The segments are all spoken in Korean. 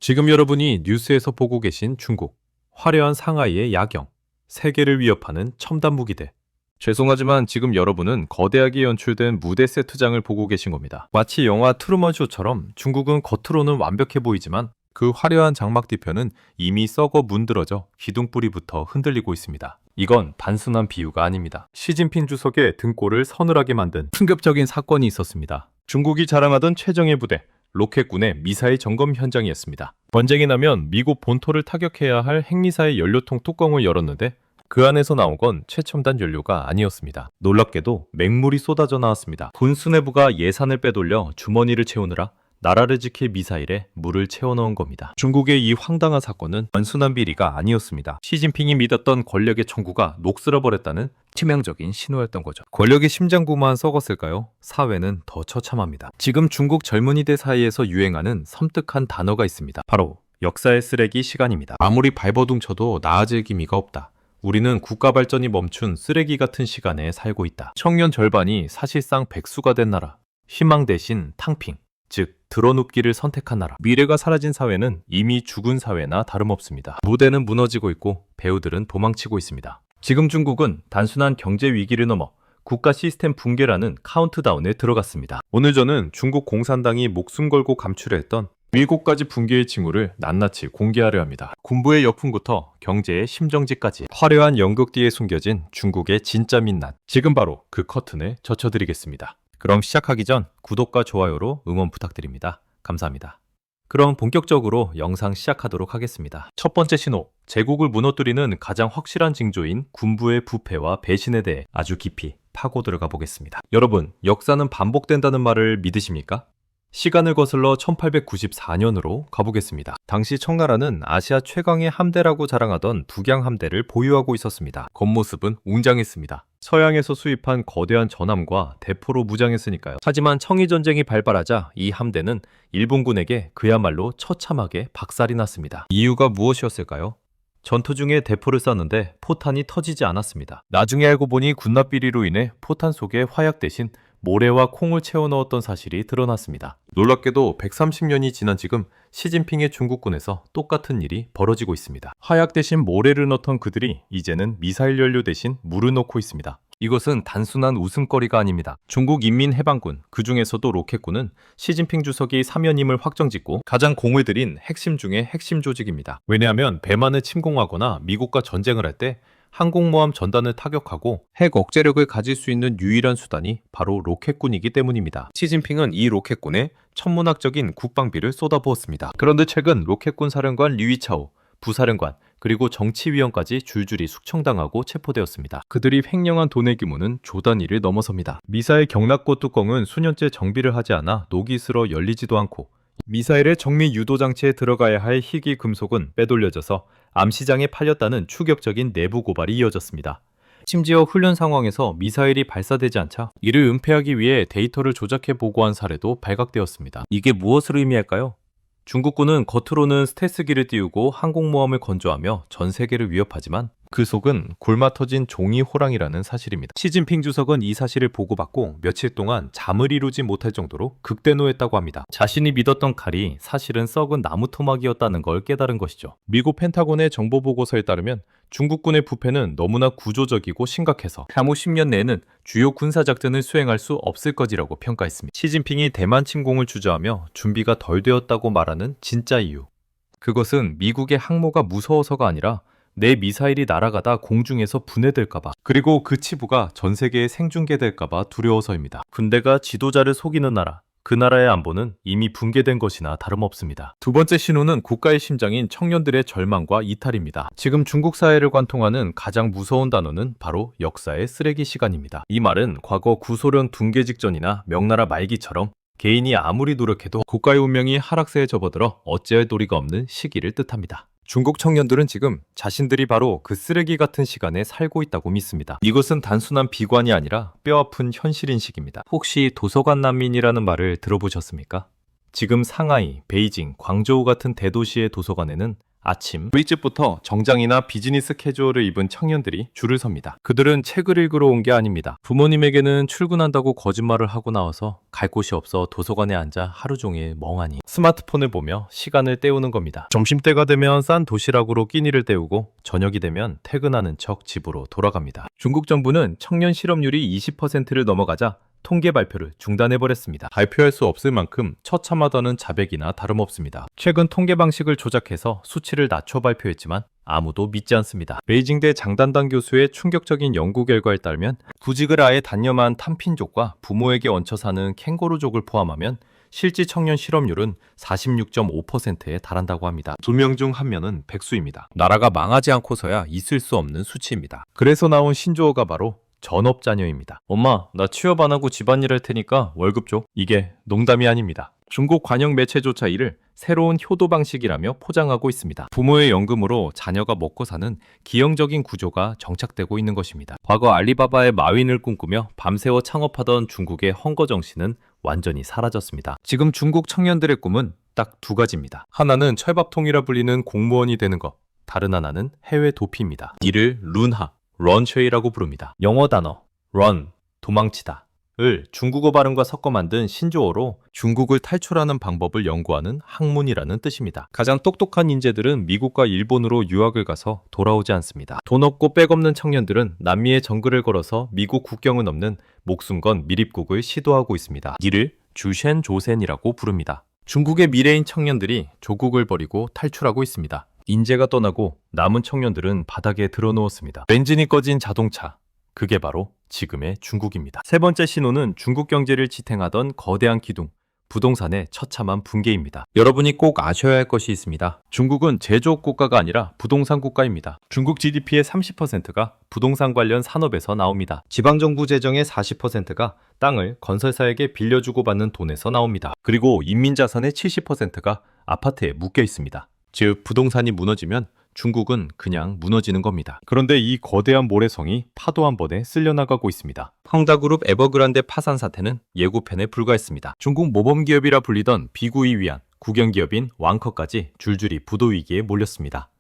지금 여러분이 뉴스에서 보고 계신 중국, 화려한 상하이의 야경, 세계를 위협하는 첨단 무기대. 죄송하지만 지금 여러분은 거대하게 연출된 무대 세트장을 보고 계신 겁니다. 마치 영화 트루먼 쇼처럼 중국은 겉으로는 완벽해 보이지만 그 화려한 장막 뒤편은 이미 썩어 문드러져 기둥뿌리부터 흔들리고 있습니다. 이건 단순한 비유가 아닙니다. 시진핑 주석의 등골을 서늘하게 만든 충격적인 사건이 있었습니다. 중국이 자랑하던 최정예 부대, 로켓군의 미사일 점검 현장이었습니다. 전쟁이 나면 미국 본토를 타격해야 할 핵미사일 연료통 뚜껑을 열었는데 그 안에서 나온 건 최첨단 연료가 아니었습니다. 놀랍게도 맹물이 쏟아져 나왔습니다. 군 수뇌부가 예산을 빼돌려 주머니를 채우느라 나라를 지킬 미사일에 물을 채워넣은 겁니다. 중국의 이 황당한 사건은 단순한 비리가 아니었습니다. 시진핑이 믿었던 권력의 청구가 녹슬어버렸다는 치명적인 신호였던 거죠. 권력의 심장부만 썩었을까요? 사회는 더 처참합니다. 지금 중국 젊은이들 사이에서 유행하는 섬뜩한 단어가 있습니다. 바로 역사의 쓰레기 시간입니다. 아무리 발버둥 쳐도 나아질 기미가 없다. 우리는 국가 발전이 멈춘 쓰레기 같은 시간에 살고 있다. 청년 절반이 사실상 백수가 된 나라. 희망 대신 탕핑. 즉, 드러눕기를 선택한 나라. 미래가 사라진 사회는 이미 죽은 사회나 다름없습니다. 무대는 무너지고 있고 배우들은 도망치고 있습니다. 지금 중국은 단순한 경제 위기를 넘어 국가 시스템 붕괴라는 카운트다운에 들어갔습니다. 오늘 저는 중국 공산당이 목숨 걸고 감출했던 7가지 붕괴의 징후를 낱낱이 공개하려 합니다. 군부의 역풍부터 경제의 심정지까지 화려한 연극 뒤에 숨겨진 중국의 진짜 민낯. 지금 바로 그 커튼을 젖혀드리겠습니다. 그럼 시작하기 전 구독과 좋아요로 응원 부탁드립니다. 감사합니다. 그럼 본격적으로 영상 시작하도록 하겠습니다. 첫 번째 신호, 제국을 무너뜨리는 가장 확실한 징조인 군부의 부패와 배신에 대해 아주 깊이 파고 들어가 보겠습니다. 여러분, 역사는 반복된다는 말을 믿으십니까? 시간을 거슬러 1894년으로 가보겠습니다. 당시 청나라는 아시아 최강의 함대라고 자랑하던 북양 함대를 보유하고 있었습니다. 겉모습은 웅장했습니다. 서양에서 수입한 거대한 전함과 대포로 무장했으니까요. 하지만 청일전쟁이 발발하자 이 함대는 일본군에게 그야말로 처참하게 박살이 났습니다. 이유가 무엇이었을까요? 전투 중에 대포를 쐈는데 포탄이 터지지 않았습니다. 나중에 알고 보니 군납비리로 인해 포탄 속에 화약 대신 모래와 콩을 채워 넣었던 사실이 드러났습니다. 놀랍게도 130년이 지난 지금 시진핑의 중국군에서 똑같은 일이 벌어지고 있습니다. 화약 대신 모래를 넣던 그들이 이제는 미사일 연료 대신 물을 넣고 있습니다. 이것은 단순한 웃음거리가 아닙니다. 중국 인민해방군, 그 중에서도 로켓군은 시진핑 주석이 사면임을 확정짓고 가장 공을 들인 핵심 중의 핵심 조직입니다. 왜냐하면 배만을 침공하거나 미국과 전쟁을 할 때 항공모함 전단을 타격하고 핵 억제력을 가질 수 있는 유일한 수단이 바로 로켓군이기 때문입니다. 시진핑은 이 로켓군에 천문학적인 국방비를 쏟아부었습니다. 그런데 최근 로켓군 사령관 리위차오, 부사령관, 그리고 정치위원까지 줄줄이 숙청당하고 체포되었습니다. 그들이 횡령한 돈의 규모는 조 단위를 넘어섭니다. 미사일 경락고 뚜껑은 수년째 정비를 하지 않아 녹이 슬어 열리지도 않고 미사일의 정밀 유도 장치에 들어가야 할 희귀 금속은 빼돌려져서 암시장에 팔렸다는 충격적인 내부 고발이 이어졌습니다. 심지어 훈련 상황에서 미사일이 발사되지 않자 이를 은폐하기 위해 데이터를 조작해 보고한 사례도 발각되었습니다. 이게 무엇을 의미할까요? 중국군은 겉으로는 스텔스기를 띄우고 항공모함을 건조하며 전 세계를 위협하지만 그 속은 골마 터진 종이 호랑이라는 사실입니다. 시진핑 주석은 이 사실을 보고받고 며칠 동안 잠을 이루지 못할 정도로 극대노했다고 합니다. 자신이 믿었던 칼이 사실은 썩은 나무 토막이었다는 걸 깨달은 것이죠. 미국 펜타곤의 정보보고서에 따르면 중국군의 부패는 너무나 구조적이고 심각해서 향후 10년 내에는 주요 군사작전을 수행할 수 없을 것이라고 평가했습니다. 시진핑이 대만 침공을 주저하며 준비가 덜 되었다고 말하는 진짜 이유. 그것은 미국의 항모가 무서워서가 아니라 내 미사일이 날아가다 공중에서 분해될까봐, 그리고 그 치부가 전 세계에 생중계될까봐 두려워서입니다. 군대가 지도자를 속이는 나라, 그 나라의 안보는 이미 붕괴된 것이나 다름없습니다. 두 번째 신호는 국가의 심장인 청년들의 절망과 이탈입니다. 지금 중국 사회를 관통하는 가장 무서운 단어는 바로 역사의 쓰레기 시간입니다. 이 말은 과거 구소련 붕괴 직전이나 명나라 말기처럼 개인이 아무리 노력해도 국가의 운명이 하락세에 접어들어 어찌할 도리가 없는 시기를 뜻합니다. 중국 청년들은 지금 자신들이 바로 그 쓰레기 같은 시간에 살고 있다고 믿습니다. 이것은 단순한 비관이 아니라 뼈아픈 현실인식입니다. 혹시 도서관 난민이라는 말을 들어보셨습니까? 지금 상하이, 베이징, 광저우 같은 대도시의 도서관에는 아침 일찍부터 정장이나 비즈니스 캐주얼을 입은 청년들이 줄을 섭니다. 그들은 책을 읽으러 온 게 아닙니다. 부모님에게는 출근한다고 거짓말을 하고 나와서 갈 곳이 없어 도서관에 앉아 하루 종일 멍하니 스마트폰을 보며 시간을 때우는 겁니다. 점심때가 되면 싼 도시락으로 끼니를 때우고 저녁이 되면 퇴근하는 척 집으로 돌아갑니다. 중국 정부는 청년 실업률이 20%를 넘어가자 통계 발표를 중단해버렸습니다. 발표할 수 없을 만큼 처참하다는 자백이나 다름없습니다. 최근 통계 방식을 조작해서 수치를 낮춰 발표했지만 아무도 믿지 않습니다. 베이징대 장단당 교수의 충격적인 연구 결과에 따르면 구직을 아예 단념한 탄핀족과 부모에게 얹혀 사는 캥거루족을 포함하면 실질 청년 실업률은 46.5%에 달한다고 합니다. 2명 중 1명은 백수입니다. 나라가 망하지 않고서야 있을 수 없는 수치입니다. 그래서 나온 신조어가 바로 전업자녀입니다. 엄마, 나 취업 안 하고 집안일 할 테니까 월급 줘. 이게 농담이 아닙니다. 중국 관영 매체조차 이를 새로운 효도 방식이라며 포장하고 있습니다. 부모의 연금으로 자녀가 먹고 사는 기형적인 구조가 정착되고 있는 것입니다. 과거 알리바바의 마윈을 꿈꾸며 밤새워 창업하던 중국의 헝거 정신은 완전히 사라졌습니다. 지금 중국 청년들의 꿈은 딱 두 가지입니다. 하나는 철밥통이라 불리는 공무원이 되는 것, 다른 하나는 해외 도피입니다. 이를 룬하, 런쉐이라고 부릅니다. 영어 단어 run, 도망치다 을 중국어 발음과 섞어 만든 신조어로 중국을 탈출하는 방법을 연구하는 학문이라는 뜻입니다. 가장 똑똑한 인재들은 미국과 일본으로 유학을 가서 돌아오지 않습니다. 돈 없고 백 없는 청년들은 남미의 정글을 걸어서 미국 국경을 넘는 목숨 건 미립국을 시도하고 있습니다. 이를 주셴 조센이라고 부릅니다. 중국의 미래인 청년들이 조국을 버리고 탈출하고 있습니다. 인재가 떠나고 남은 청년들은 바닥에 드러누웠습니다. 엔진이 꺼진 자동차, 그게 바로 지금의 중국입니다. 세 번째 신호는 중국 경제를 지탱하던 거대한 기둥, 부동산의 처참한 붕괴입니다. 여러분이 꼭 아셔야 할 것이 있습니다. 중국은 제조업 국가가 아니라 부동산 국가입니다. 중국 GDP의 30%가 부동산 관련 산업에서 나옵니다. 지방정부 재정의 40%가 땅을 건설사에게 빌려주고 받는 돈에서 나옵니다. 그리고 인민자산의 70%가 아파트에 묶여 있습니다. 즉, 부동산이 무너지면 중국은 그냥 무너지는 겁니다. 그런데 이 거대한 모래성이 파도 한 번에 쓸려나가고 있습니다. 헝다그룹 에버그란데 파산 사태는 예고편에 불과했습니다. 중국 모범기업이라 불리던 비구이 위안, 국영기업인 왕커까지 줄줄이 부도위기에 몰렸습니다.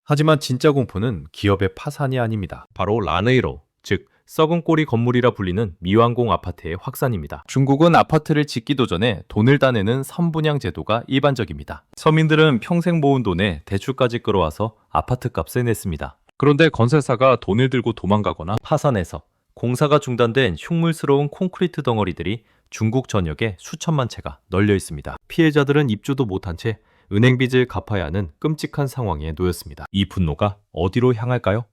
하지만 진짜 공포는 기업의 파산이 아닙니다. 바로 라네이로, 즉 썩은 꼬리 건물이라 불리는 미완공 아파트의 확산입니다. 중국은 아파트를 짓기도 전에 돈을 따내는 선분양 제도가 일반적입니다. 서민들은 평생 모은 돈에 대출까지 끌어와서 아파트 값을 냈습니다. 그런데 건설사가 돈을 들고 도망가거나 파산해서 공사가 중단된 흉물스러운 콘크리트 덩어리들이 중국 전역에 수천만 채가 널려 있습니다. 피해자들은 입주도 못한 채 은행 빚을 갚아야 하는 끔찍한 상황에 놓였습니다. 이 분노가 어디로 향할까요?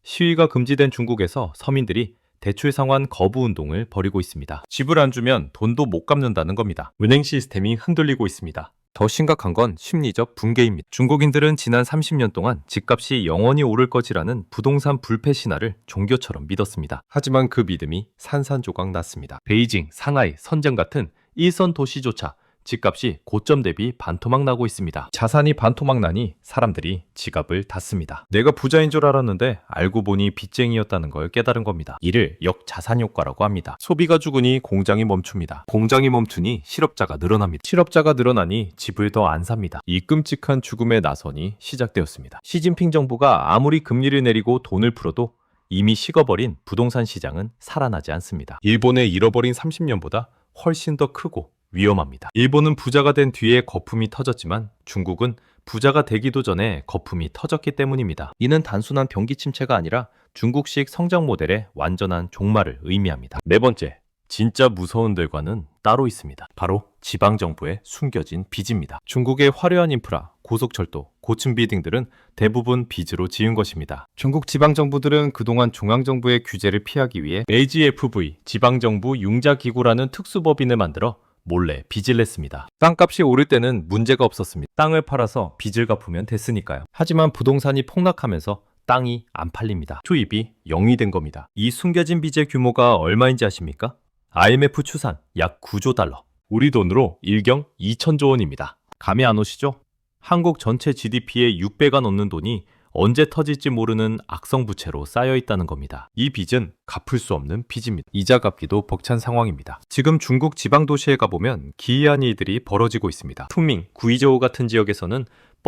시위가 금지된 중국에서 서민들이 대출 상환 거부 운동을 벌이고 있습니다. 집을 안 주면 돈도 못 갚는다는 겁니다. 은행 시스템이 흔들리고 있습니다. 더 심각한 건 심리적 붕괴입니다. 중국인들은 지난 30년 동안 집값이 영원히 오를 것이라는 부동산 불패 신화를 종교처럼 믿었습니다. 하지만 그 믿음이 산산조각 났습니다. 베이징, 상하이, 선전 같은 일선 도시조차 집값이 고점 대비 반토막 나고 있습니다. 자산이 반토막 나니 사람들이 지갑을 닫습니다. 내가 부자인 줄 알았는데 알고 보니 빚쟁이였다는 걸 깨달은 겁니다. 이를 역자산 효과라고 합니다. 소비가 죽으니 공장이 멈춥니다. 공장이 멈추니 실업자가 늘어납니다. 실업자가 늘어나니 집을 더 안 삽니다. 이 끔찍한 죽음의 나선이 시작되었습니다. 시진핑 정부가 아무리 금리를 내리고 돈을 풀어도 이미 식어버린 부동산 시장은 살아나지 않습니다. 일본의 잃어버린 30년보다 훨씬 더 크고 위험합니다. 일본은 부자가 된 뒤에 거품이 터졌지만 중국은 부자가 되기도 전에 거품이 터졌기 때문입니다. 이는 단순한 경기 침체가 아니라 중국식 성장 모델의 완전한 종말을 의미합니다. 네 번째, 진짜 무서운 결과는 따로 있습니다. 바로 지방정부의 숨겨진 빚입니다. 중국의 화려한 인프라, 고속철도, 고층 빌딩들은 대부분 빚으로 지은 것입니다. 중국 지방정부들은 그동안 중앙정부의 규제를 피하기 위해 AGFV, 지방정부 융자기구라는 특수법인을 만들어 몰래 빚을 냈습니다. 땅값이 오를 때는 문제가 없었습니다. 땅을 팔아서 빚을 갚으면 됐으니까요. 하지만 부동산이 폭락하면서 땅이 안 팔립니다. 투입이 0이 된 겁니다. 이 숨겨진 빚의 규모가 얼마인지 아십니까? IMF 추산 약 9조 달러. 우리 돈으로 1경 2천조 원입니다. 감이 안 오시죠? 한국 전체 GDP의 6배가 넘는 돈이 언제 터질지 모르는 악성부채로 쌓여 있다는 겁니다. 이 빚은 갚을 수 없는 빚입니다. 이자 갚기도 벅찬 상황입니다. 지금 중국 지방 도시에 가보면 기이한 일들이 벌어지고 있습니다. 쿤밍, 구이저우 같은 지역에서는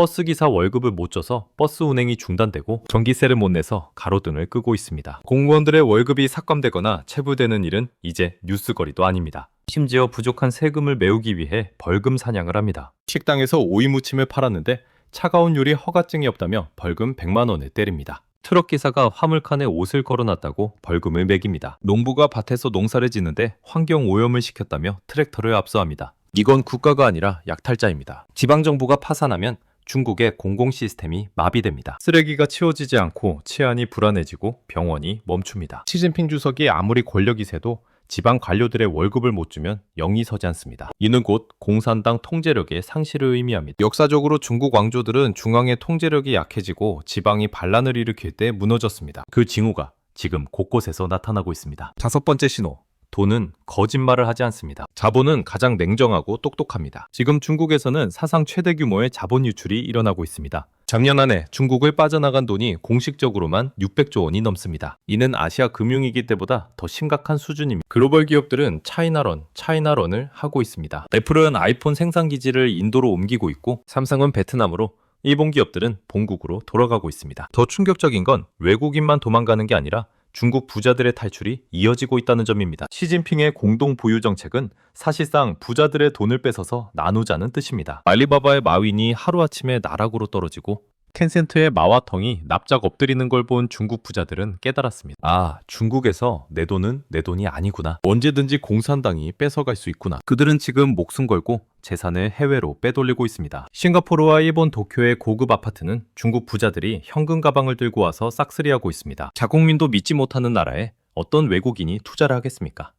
버스기사 월급을 못 줘서 버스 운행이 중단되고 전기세를 못 내서 가로등을 끄고 있습니다. 공무원들의 월급이 삭감되거나 체불되는 일은 이제 뉴스거리도 아닙니다. 심지어 부족한 세금을 메우기 위해 벌금 사냥을 합니다. 식당에서 오이 무침을 팔았는데 차가운 요리 허가증이 없다며 벌금 100만 원을 때립니다. 트럭 기사가 화물칸에 옷을 걸어놨다고 벌금을 매깁니다. 농부가 밭에서 농사를 짓는데 환경 오염을 시켰다며 트랙터를 압수합니다. 이건 국가가 아니라 약탈자입니다. 지방정부가 파산하면 중국의 공공 시스템이 마비됩니다. 쓰레기가 치워지지 않고 치안이 불안해지고 병원이 멈춥니다. 시진핑 주석이 아무리 권력이 세도 지방 관료들의 월급을 못 주면 영이 서지 않습니다. 이는 곧 공산당 통제력의 상실을 의미합니다. 역사적으로 중국 왕조들은 중앙의 통제력이 약해지고 지방이 반란을 일으킬 때 무너졌습니다. 그 징후가 지금 곳곳에서 나타나고 있습니다. 5번째 신호. 돈은 거짓말을 하지 않습니다. 자본은 가장 냉정하고 똑똑합니다. 지금 중국에서는 사상 최대 규모의 자본 유출이 일어나고 있습니다. 작년 한 해 중국을 빠져나간 돈이 공식적으로만 600조 원이 넘습니다. 이는 아시아 금융위기 때보다 더 심각한 수준입니다. 글로벌 기업들은 차이나런을 하고 있습니다. 애플은 아이폰 생산 기지를 인도로 옮기고 있고 삼성은 베트남으로, 일본 기업들은 본국으로 돌아가고 있습니다. 더 충격적인 건 외국인만 도망가는 게 아니라 중국 부자들의 탈출이 이어지고 있다는 점입니다. 시진핑의 공동 보유 정책은 사실상 부자들의 돈을 뺏어서 나누자는 뜻입니다. 알리바바의 마윈이 하루아침에 나락으로 떨어지고 텐센트의 마와텅이 납작 엎드리는 걸 본 중국 부자들은 깨달았습니다. 아, 중국에서 내 돈은 내 돈이 아니구나. 언제든지 공산당이 뺏어갈 수 있구나. 그들은 지금 목숨 걸고 재산을 해외로 빼돌리고 있습니다. 싱가포르와 일본 도쿄의 고급 아파트는 중국 부자들이 현금 가방을 들고 와서 싹쓸이하고 있습니다. 자국민도 믿지 못하는 나라에 어떤 외국인이 투자를 하겠습니까?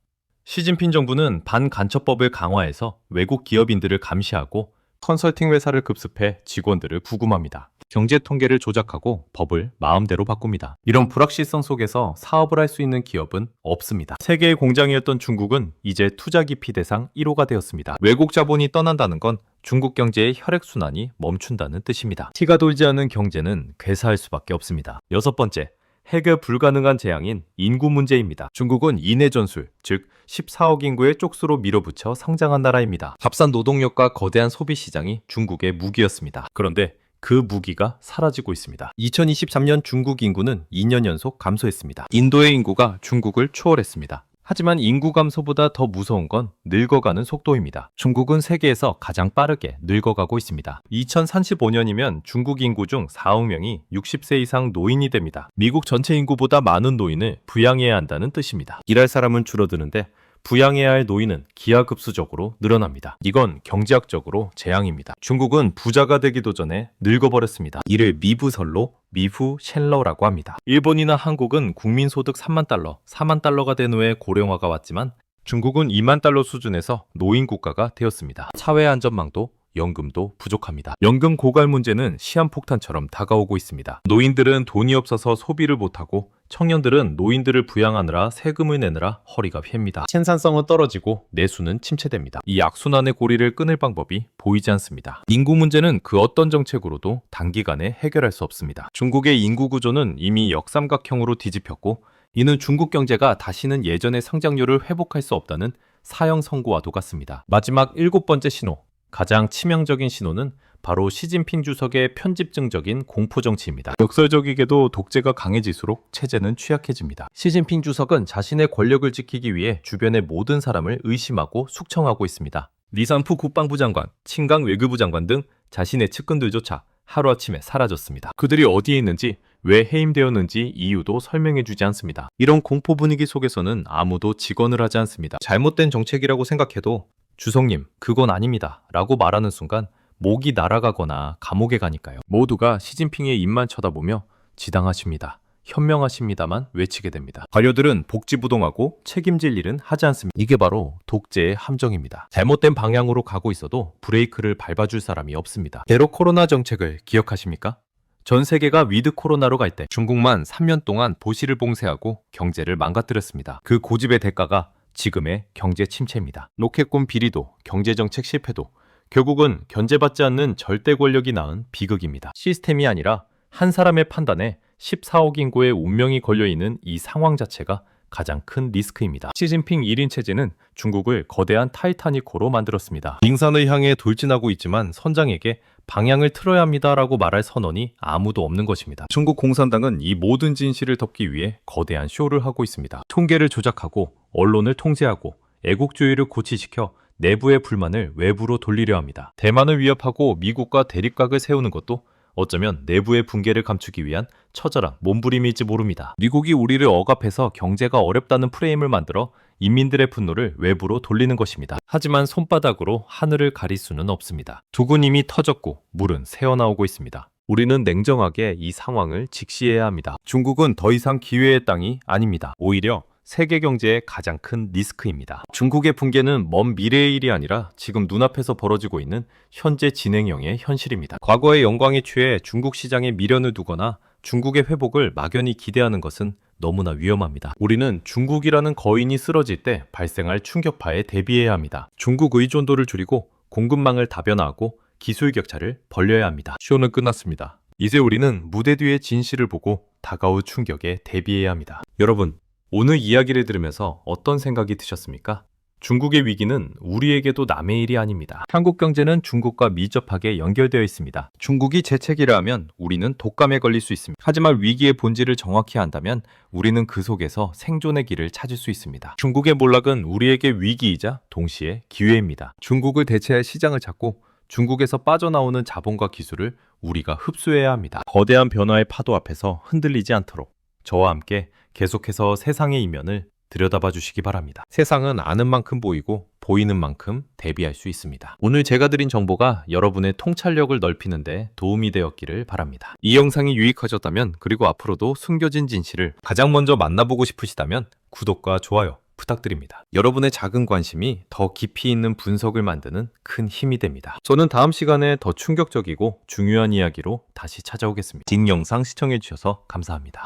시진핑 정부는 반간첩법을 강화해서 외국 기업인들을 감시하고 컨설팅 회사를 급습해 직원들을 구금합니다. 경제 통계를 조작하고 법을 마음대로 바꿉니다. 이런 불확실성 속에서 사업을 할 수 있는 기업은 없습니다. 세계의 공장이었던 중국은 이제 투자 기피 대상 1호가 되었습니다. 외국 자본이 떠난다는 건 중국 경제의 혈액순환이 멈춘다는 뜻입니다. 티가 돌지 않은 경제는 괴사할 수밖에 없습니다. 6번째, 해결 불가능한 재앙인 인구 문제입니다. 중국은 인해 전술, 즉 14억 인구의 쪽수로 밀어붙여 성장한 나라입니다. 값싼 노동력과 거대한 소비 시장이 중국의 무기였습니다. 그런데 그 무기가 사라지고 있습니다. 2023년 중국 인구는 2년 연속 감소했습니다. 인도의 인구가 중국을 추월했습니다. 하지만 인구 감소보다 더 무서운 건 늙어가는 속도입니다. 중국은 세계에서 가장 빠르게 늙어가고 있습니다. 2035년이면 중국 인구 중 4억 명이 60세 이상 노인이 됩니다. 미국 전체 인구보다 많은 노인을 부양해야 한다는 뜻입니다. 일할 사람은 줄어드는데 부양해야 할 노인은 기하급수적으로 늘어납니다. 이건 경제학적으로 재앙입니다. 중국은 부자가 되기도 전에 늙어버렸습니다. 이를 미부설로 미후 챈러라고 합니다. 일본이나 한국은 국민소득 3만 달러, 4만 달러가 된 후에 고령화가 왔지만 중국은 2만 달러 수준에서 노인 국가가 되었습니다. 사회 안전망도 연금도 부족합니다. 연금 고갈 문제는 시한폭탄처럼 다가오고 있습니다. 노인들은 돈이 없어서 소비를 못하고 청년들은 노인들을 부양하느라 세금을 내느라 허리가 햅니다. 생산성은 떨어지고 내수는 침체됩니다. 이 악순환의 고리를 끊을 방법이 보이지 않습니다. 인구 문제는 그 어떤 정책으로도 단기간에 해결할 수 없습니다. 중국의 인구 구조는 이미 역삼각형으로 뒤집혔고 이는 중국 경제가 다시는 예전의 성장률을 회복할 수 없다는 사형 선고와도 같습니다. 마지막 7번째 신호. 가장 치명적인 신호는 바로 시진핑 주석의 편집증적인 공포정치입니다. 역설적이게도 독재가 강해질수록 체제는 취약해집니다. 시진핑 주석은 자신의 권력을 지키기 위해 주변의 모든 사람을 의심하고 숙청하고 있습니다. 리산푸 국방부 장관, 칭강 외교부 장관 등 자신의 측근들조차 하루아침에 사라졌습니다. 그들이 어디에 있는지, 왜 해임되었는지 이유도 설명해주지 않습니다. 이런 공포 분위기 속에서는 아무도 직언을 하지 않습니다. 잘못된 정책이라고 생각해도 주석님, 그건 아닙니다 라고 말하는 순간 목이 날아가거나 감옥에 가니까요. 모두가 시진핑의 입만 쳐다보며 지당하십니다, 현명하십니다만 외치게 됩니다. 관료들은 복지부동하고 책임질 일은 하지 않습니다. 이게 바로 독재의 함정입니다. 잘못된 방향으로 가고 있어도 브레이크를 밟아줄 사람이 없습니다. 제로 코로나 정책을 기억하십니까? 전 세계가 위드 코로나로 갈 때 중국만 3년 동안 보시를 봉쇄하고 경제를 망가뜨렸습니다. 그 고집의 대가가 지금의 경제 침체입니다. 로켓군 비리도, 경제정책 실패도 결국은 견제받지 않는 절대 권력이 낳은 비극입니다. 시스템이 아니라 한 사람의 판단에 14억 인구의 운명이 걸려있는 이 상황 자체가 가장 큰 리스크입니다. 시진핑 1인 체제는 중국을 거대한 타이타닉호로 만들었습니다. 빙산을 향해 돌진하고 있지만 선장에게 방향을 틀어야 합니다라고 말할 선언이 아무도 없는 것입니다. 중국 공산당은 이 모든 진실을 덮기 위해 거대한 쇼를 하고 있습니다. 통계를 조작하고 언론을 통제하고 애국주의를 고취시켜 내부의 불만을 외부로 돌리려 합니다. 대만을 위협하고 미국과 대립각을 세우는 것도 어쩌면 내부의 붕괴를 감추기 위한 처절한 몸부림일지 모릅니다. 미국이 우리를 억압해서 경제가 어렵다는 프레임을 만들어 인민들의 분노를 외부로 돌리는 것입니다. 하지만 손바닥으로 하늘을 가릴 수는 없습니다. 두근 이미 터졌고 물은 새어나오고 있습니다. 우리는 냉정하게 이 상황을 직시해야 합니다. 중국은 더 이상 기회의 땅이 아닙니다. 오히려 세계 경제의 가장 큰 리스크입니다. 중국의 붕괴는 먼 미래의 일이 아니라 지금 눈앞에서 벌어지고 있는 현재 진행형의 현실입니다. 과거의 영광에 취해 중국 시장에 미련을 두거나 중국의 회복을 막연히 기대하는 것은 너무나 위험합니다. 우리는 중국이라는 거인이 쓰러질 때 발생할 충격파에 대비해야 합니다. 중국 의존도를 줄이고 공급망을 다변화하고 기술 격차를 벌려야 합니다. 쇼는 끝났습니다. 이제 우리는 무대 뒤의 진실을 보고 다가올 충격에 대비해야 합니다. 여러분, 오늘 이야기를 들으면서 어떤 생각이 드셨습니까? 중국의 위기는 우리에게도 남의 일이 아닙니다. 한국 경제는 중국과 밀접하게 연결되어 있습니다. 중국이 재채기를 하면 우리는 독감에 걸릴 수 있습니다. 하지만 위기의 본질을 정확히 안다면 우리는 그 속에서 생존의 길을 찾을 수 있습니다. 중국의 몰락은 우리에게 위기이자 동시에 기회입니다. 중국을 대체할 시장을 찾고 중국에서 빠져나오는 자본과 기술을 우리가 흡수해야 합니다. 거대한 변화의 파도 앞에서 흔들리지 않도록 저와 함께 계속해서 세상의 이면을 들여다봐 주시기 바랍니다. 세상은 아는 만큼 보이고 보이는 만큼 대비할 수 있습니다. 오늘 제가 드린 정보가 여러분의 통찰력을 넓히는데 도움이 되었기를 바랍니다. 이 영상이 유익하셨다면 그리고 앞으로도 숨겨진 진실을 가장 먼저 만나보고 싶으시다면 구독과 좋아요 부탁드립니다. 여러분의 작은 관심이 더 깊이 있는 분석을 만드는 큰 힘이 됩니다. 저는 다음 시간에 더 충격적이고 중요한 이야기로 다시 찾아오겠습니다. 뒷 영상 시청해주셔서 감사합니다.